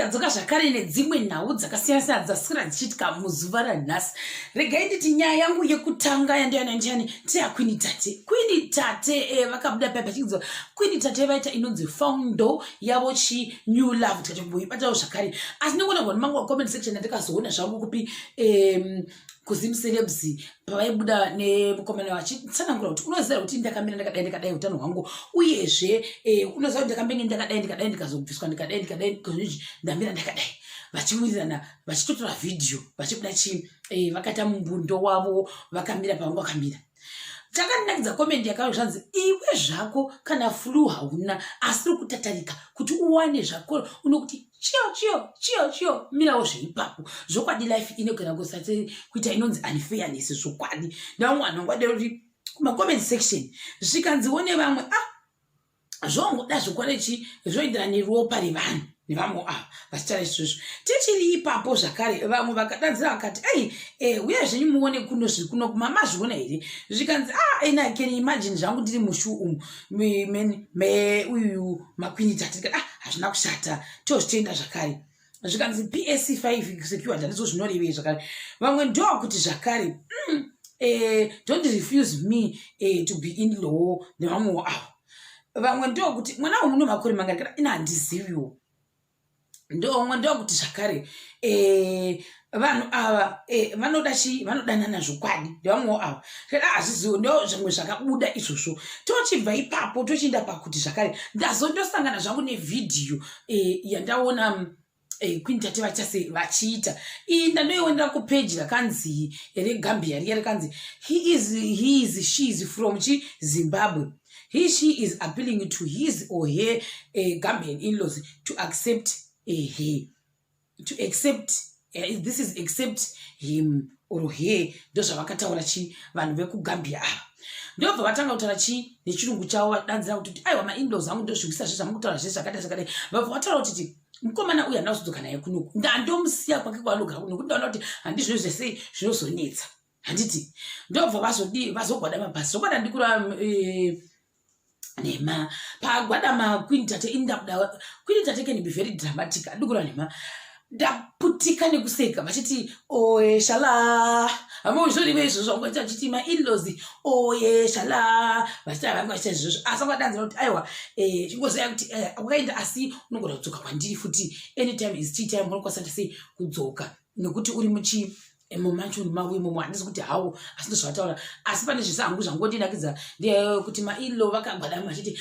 tadzoka zvakare nedzimwe nhau dzakasiyana-siyana dzasikira dzichiitika muzuva ranhasi. Regai nditi nyaya yangu yekutanga yandiana ndiani teyaQueen Tate. Queen Tate vakabuda paya pachigadzwa Queen Tate vaita inonzi foundo yavo New Love tikatoboibatawo zvakare. Asi ndinogona kuona mangu comment section andikazoona zvangu kupi kuzimu celebs pavaibuda nemukomana vachitsanangura kuti unoziva kuti ndakamira ndakadai utano hwangu uyezve unoziva kuti ndakambenge ndakadai ndikazobviswa ndikadai ndamira ndakadai vachiwirirana vachitotora video vachibuda vakaita mumbundo wavo vakamira pavangu vakamira. Chakandinakidza comment yakayo zvanzi iwe zvako kana flu hauna asi uri kutatarika kuti uwane zvako unokuti chiyo mirawo zveipapo zvokwadi life inogona kusati kuita inonzi unfairness zvokwadi. Ndavamwe vanhu vangwada kuti kumacomment section zvikanzione vamwe zvongoda zvokwadi zvoenderana neropa revanhu nevamwe vachitaura izvozvo tichiri ipapo zvakare vamwe vakadanzira vakati uye zvenyu muone kuno mamazviona here zvikanzi I can imagine zvangu ndiri mushu umu uyu maQueen Tate hazvina kushata tozvitenda zvakare zvikanzi PS5 secured handizvo zvinorevei zvakare. Vamwe ndokuti zvakare don't refuse me to be in law nevamwe avo. Vamwe ndokuti mwana uno makore mangani ina handiziviwo ndomwe ndokuti zvakare vanhu ava vanodanana zvokwadi ndevamwewo ava hazvizivo ndo zvimwe zvakabuda izvozvo. Tochibva ipapo tochienda pakuti zvakare ndazondosangana zvangu nevhidhiyo yandaona Queen Tate vachiita ndandoiwendera kupeji rakanzi reGambia riya rakanzi she is from Zimbabwe. She is appealing to his or her Gambian in-laws to accept this is accept him or her. Ndo zvavakataura vanhu vekuGambia ava ndobva vatanga kutaura nechirungu chavo vadanzira kuti aiwa ma-in-laws angu ndozvivisa zvamukutaura zvakadai vabva vataura kuti mukomana uyu handina kuzodzoka naye kunoku ndandomusiya kwake kwaanogara kunoku ndaona kuti handizvo zvese zvinozonetsa handiti. Ndobva vazogwada mabhasi zvokwada ndikura nema pagwadama Queen Tate indabuda Queen Tate can be very dramatic andikura nema ndaputika nekuseka vachiti shala amozvorive izvozvo vangoita vachiti ma-in-laws shala vachita vange vachita izvozvo asi vangadanzira kuti aiwa chingoziva kuti wakaenda asi unogona kudzoka kwandiri futi anytime is tea time unokwanisa sei kudzoka nekuti uri mumanchuni mavo imomo handisi kuti hawo asi ndozvavataura asi pane zvisangu zvangondinakidza ndekuti ma-in-law vakagwadama vachiti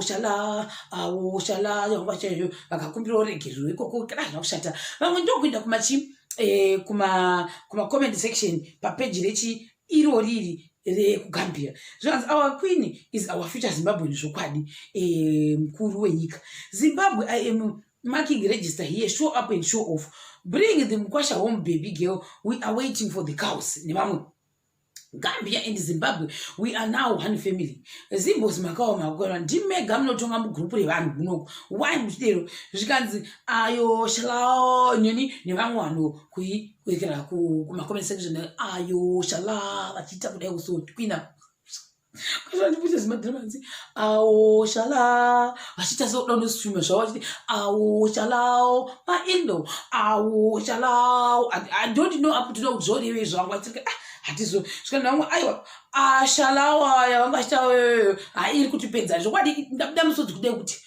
shala yavangachaiyo vakakumbirawo regerero ikoko kana hazvina kushata. Vamwe ndokuenda kuma-comment section papeji iroriri rekuGambia zvanzi our queen is our future Zimbabwean zvokwadi mukuru wenyika Zimbabwe. I am marking register here, show up and show off. Bring the Mkwasha home, baby girl. We are waiting for the cows. Gambia and Zimbabwe, we are now one family. Zimbos makao makora ndime gamno tonga mu group revanhu kuno. Why mutero zvikanzi ayo shala nyoni nevamwe vanhu kuikira kuma comment section ayo shala vachita kudai kusokwina kwa ndipute zimadhamanzi shala vachita so down stream zvavo vachiti shala ma-in-law shala I don't know up to now zvoreve zvangu vachiti hatizo zvikana vamwe aiwa shalawa yavangachita iri kutipedza zvokwadi ndabuda musodzi kudai kuti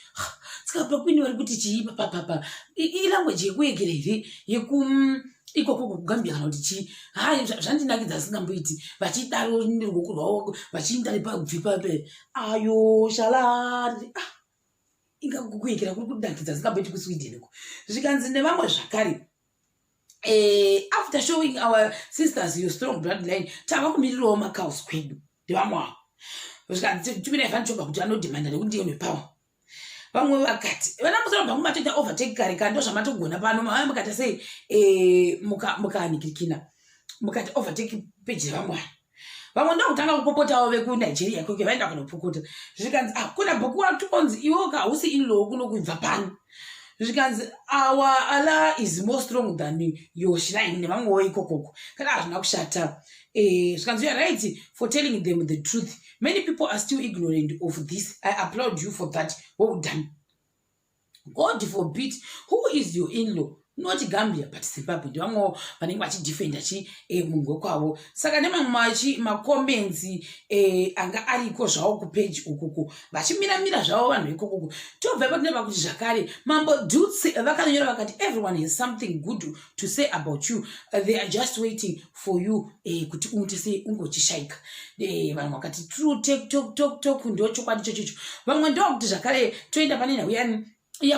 tsikapa Queen vari kuti chiipa papapa ilanguage yekuegera here ikoko kuGambia kana kuti chii zvandinakidza asingamboiti vachidaro neruoko rwavo vachiinda nepabvipa shala ingakukuekera kuri kudakidza asingamboiti kuSweden ko zvikanzi nevamwe zvakare. After showing our sisters your strong bloodline, tava kumirirawo macows kwedu ndevamwe avo zvikanzi tumira ifanchoka kuti anodhimanda nekuti ndiyo nepower. Vamwe vakati vanamusoro bvangu matoita overtake kare kandi ndozvamatogona pano mavai mukati sei mukanikirikina mukati overtake peji revamwe vamwe ndokutanga kupopotawo vekuNigeria kweke vaenda kunopokota zvikanzi kuna bhuku watonzi iwoka hausi in-law kuno kubva pano zvikanzi our Allah is more strong than your shrine nevamwewo ikokoko kana hazvina kushata. Zvikanzi you are right for telling them the truth. Many people are still ignorant of this. I applaud you for that. Well done. God forbid, who is your in-law? Not Gambia, but Zimbabwe. Ndivamwe vanenge vachidefenda munhu wekwavo. Saka nemamwe macomments anga ariko zvavo kupage ukuku vachimiramira zvavo vanhu ikoko. Tobva ipapo tinobva kuti zvakare Mambo Dutsi vakanyora vakati everyone has something good to say about you. They are just waiting for you kuti unotese ungochishaika. Vanhu vakati true talk ndochokwadi chochocho. Vamwe ndokuti zvakare toenda panena uyani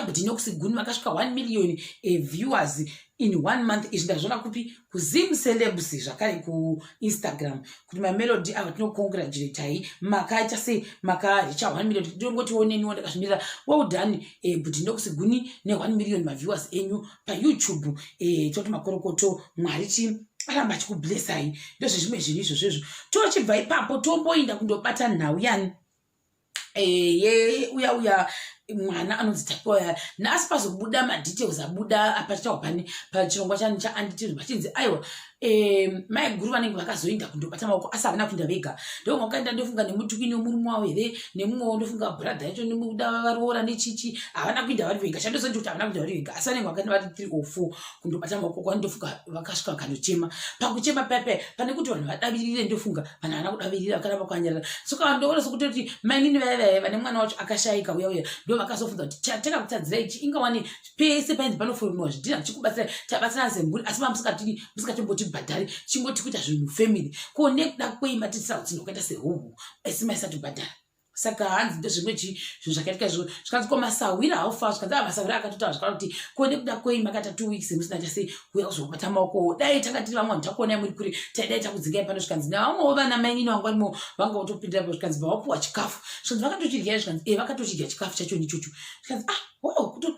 but inokusiguni makasvika 1 million viewers in 1 month. Izvi ndazvona kupi kuZim Celebs zvakare kuInstagram kuti mamelody ava tinocongratulate hai makaita sei makaricha 1 million ndongoti oneniwo ndakazvimira well done but ndokusiguni ne1 million maviewers enyu paYouTube toti makorokoto Mwari aramba achikublessai ndozvezvimwe zvinhu izvozvo. Tochibva ipapo tomboinda kundobata nhau yani uya mwana anonzi Tapoya nasi pazobuda madetails abuda apachitawa pani pachirongwa chani chaanditizi vachinzi aiwa mai guru vanenge vakazoinda kundobata maoko asi havana kuinda vega. Ndonga wakaenda ndofunga nemutukini womurume wavo here nemumwewo ndofunga brother yacho nemuda varoora nechichi havana kuinda vari vega. Chandozoti kuti havana kuinda vari vega asi vanenge vakaenda vari 3 or 4 kundobata maoko kwani ndofunga vakasvika vakandochema. Pakuchema pepe pane kuti vanhu vadavirire ndofunga vanhu havana kudavirira vakaramba kwanyarara. Soka ndoona sokutoti mainini vaya vane mwana wacho akashayika uya ndo vakazofunga kuti chateka kutadzira ichi ingawani pese painzi panoforonwa zvidhina tichikubatsira tabatsira semburi asi musingatomboti bhadhari chingoti kuita zvinhu family ko nekuda kweima titisa kuti ndinokaita sehuhu esi maisati bhadhari. Saka hanzi ndozvimwe zvinhu zvakaitika izvo zvikanzi komasawira haufa zvikanzi masawira akatotaura zvakara kuti ko nekuda kweima kaita 2 weeks musina chase kuya kuzobata maoko dai tanga tiri vamwe vanhu takuonai muri kuri taidai takudzingai pano zvikanzi nevamwewo vana mainini vangu varimo vanga votopindirapo zvikanzi vawapuwa chikafu zvikanzi vakatochirya zvikanzi vakatochirya chikafu chacho nichocho zvikanzi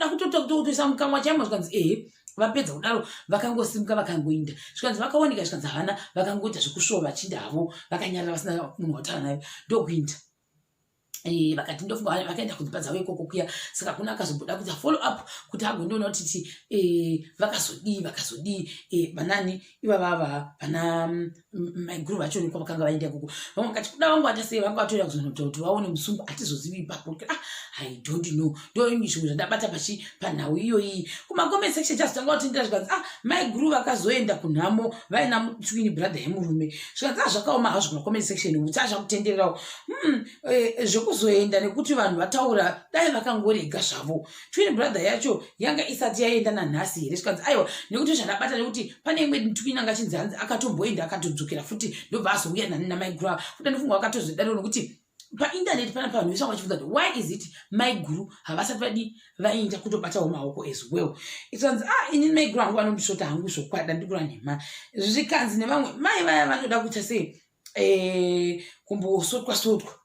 kutoda kutoisa mukamwa chaimo zvikanzi vapedza kudaro vakangosimuka vakangoinda zvikanzi vakaoneka zvikanzi havana vakangoita zvekushova vachinda havo vakanyarara vasina munhu wataura naye ndokuinda vakati ndofunga vakaenda kunzipa dzavo ikoko kuya. Saka kuna akazobuda kuti follow up kuti agondoona kuti vakazodii vanani ivavava vana maiguru vacho niko vakanga vaenda ikoko. Vamwe vakati kuda vangu vatasei vanga vatorera kuti vaone musungu hatizozivi ipapo I don't know ndoimwe zvimwe zvandabata panhau iyoyi. Kumacoment section chazotanga kutindira zvikanzi maiguru vakazoenda kunhamo vaina mutswini brother yemurume zvikanzi zvakaoma hazvo kumacoment section kuti azvakutendererawo zvokuzoenda nekuti vanhu vataura dai vakangorega zvavo. Twin brother yacho yanga isati yaenda nanhasi here zvikanzi aiwa nekuti zvandabata nekuti pane imwe twin anga chinzi hanzi akatomboenda akatodzokera futi ndobva azouya namaiguru futi ndofunga vakatozodaro nekuti paindaneti pana vanhu vesvanga vachifunza kuti why is it maiguru havasati vainda kutobatawo maoko as well. Itanzi inini maiguru angu vanondisvota hangu zvokwada ndikura nhema zvikanzi nevamwe mai vaya vanoda kuita sei kumbosotwa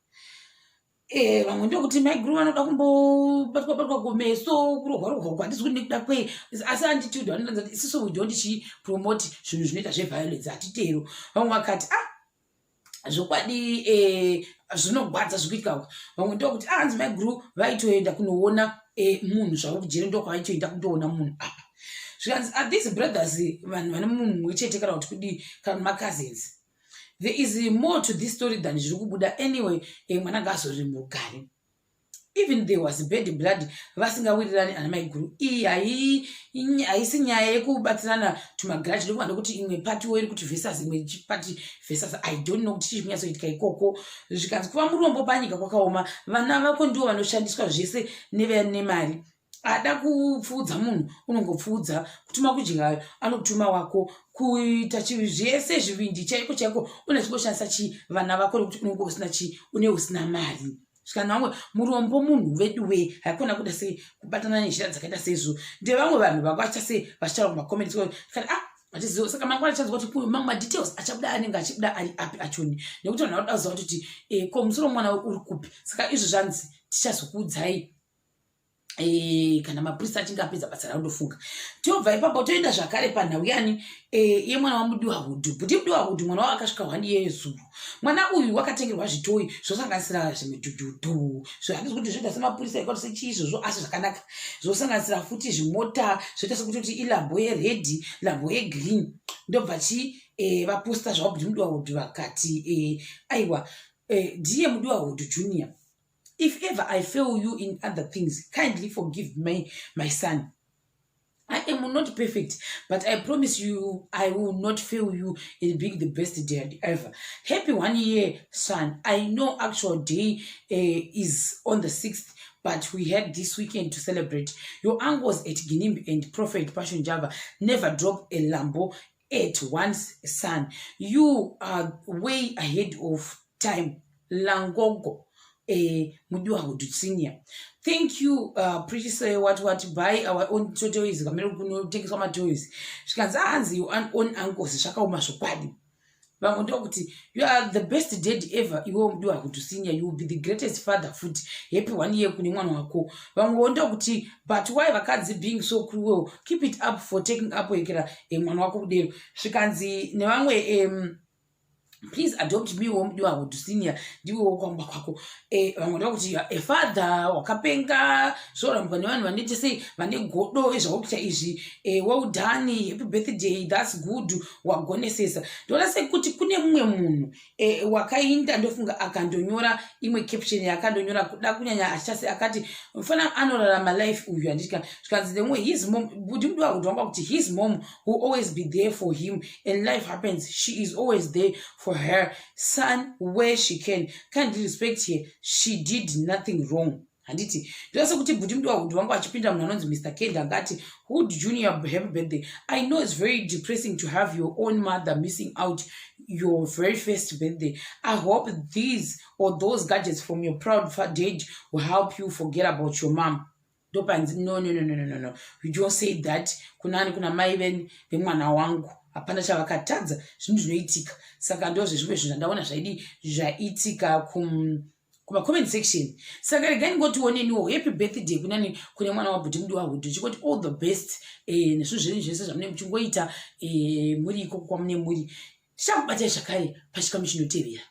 vamwe ndokuti maiguru vanoda kumbobatwa kumeso kurohwa kwandisi kuti nekuda kwei asi anditude vanotanza kuti isiso we don't chipromote zvinhu zvinoita zveviolence hatitero. Vamwe vakati zvokwadi zvinogwadza zvikuitika. Vamwe ndokuti hanzi maiguru vaitoenda kunoona munhu zvavo kujere ndokwavaitoenda kundoona munhu apa zvikanzi these brothers vanhu vane munhu mumwe chete kana kuti kudii kana macousins. There is more to this story than zviri kubuda anyway. Mwana ngazori mugari even there was bad blood vasingawirirani ana maiguru. Iyi haisi nyaya yekubatsirana tumagaraji ndokuva ndokuti imwe pati iri kuti versus imwe pati versus I don't know kuti chii chinyasoitika ikoko. Zvikanzi kuva murombo panyika kwakaoma vana vako ndivo vanoshandiswa zvese nevane mari. Ada kupfuudza munhu unongopfuudza kutuma kudya anokutuma wako kuita zvese zvivindi chaiko unachimboshandisa vana vako nekuti unenge usina une usina mari. Zvikanzi vamwe murombo munhu wedu haikona kuda sei kubatana nezhira dzakaita seizvo. Ndevamwe vanhu vanga vachiita sei vachitaura mumacomments vatiziva. Saka mangwana chanzwa kuti mamwe madetails achabuda anenge achibuda ari api achoni nekuti vanhu vanoda kuziva kuti ko musoro mwana uri kupi. Saka izvo zvanzi tichazokuudzai kana maprista achinge apedza basa rao ndofunga. Tobva ipapo toenda zvakare panhau yani yemwana wamudiwa hudhu. Bhuti mudiwa hudhu mwana wavo akasvika 1 year zuru. Mwana uyu wakatengerwa zvitoyi zvosanganisira zvimidhudhudhu zvahandisi kuti zvoita semaprista ekati sechii izvozvo asi zvakanaka zvosanganisira futi zvimota zvoita sekuti ilambo yeredhi lambo yegreen. Ndobva vaposta zvavo bhuti mudiwa hudhu vakati aiwa ndiye mudiwa hudhu junior If ever I fail you in other things, kindly forgive me, my son. I am not perfect, but I promise you, I will not fail you in being the best dad ever. Happy 1 year, son. I know actual day is on the 6th, but we had this weekend to celebrate. Your uncles at Guinea and Prophet Passion Java never drop a Lambo at once, son. You are way ahead of time. Langogo. Mudiwa Hudu Senior. Thank you, pretty say what to buy our own toys. Kamero take some toys. She can say you own uncles. Shaka umashopadi. You are the best dad ever. You will do a good senior. You will be the greatest father. Food. Happy 1 year. But why Vakazi being so cruel? Keep it up for taking up a manwako deal. She can see Newanwe. Please adopt me womdwa to senior ndiwo kwamba kwako vangoda kuti a father wakapenga zvora mukani vanhu vaneti sei vane godo ezvakuita izvi well done, happy birthday, that's good, wagonesesa. Ndoona sekuti kune mumwe munhu wakainda ndofunga akandonyora imwe caption yakandonyora kuda kunyanya achase akati mfana anorarama life uyu andika zvikanzi the way his mom budi mndu akudwamba kuti his mom will always be there for him and life happens, she is always there for her son where she can. Kindly respect her, she did nothing wrong. Handiti ndosa kuti budi mndu wangu achipinda munhu anonzi Mr. Kenda angati Hood Junior, happy birthday. I know it's very depressing to have your own mother missing out your very first birthday. I hope these or those gadgets from your proud dad will help you forget about your mom. No. You don't say that. Kuna mai vemwana wangu hapana chavakatadza zvinhu zvinoitika. Saka ndozve zvimwe zvinhu zvandaona zvaidi zvaitika kuma-comment section. Saka regai ngotioneniwo happy birthday kune mwana wabhuti mudi wahudu chikoti all the best nezvinhu zvenyu zvese zvamune muchingoita muri ikoko kwamune muri. Tichakubatai zvakare pachikamu chinotevera.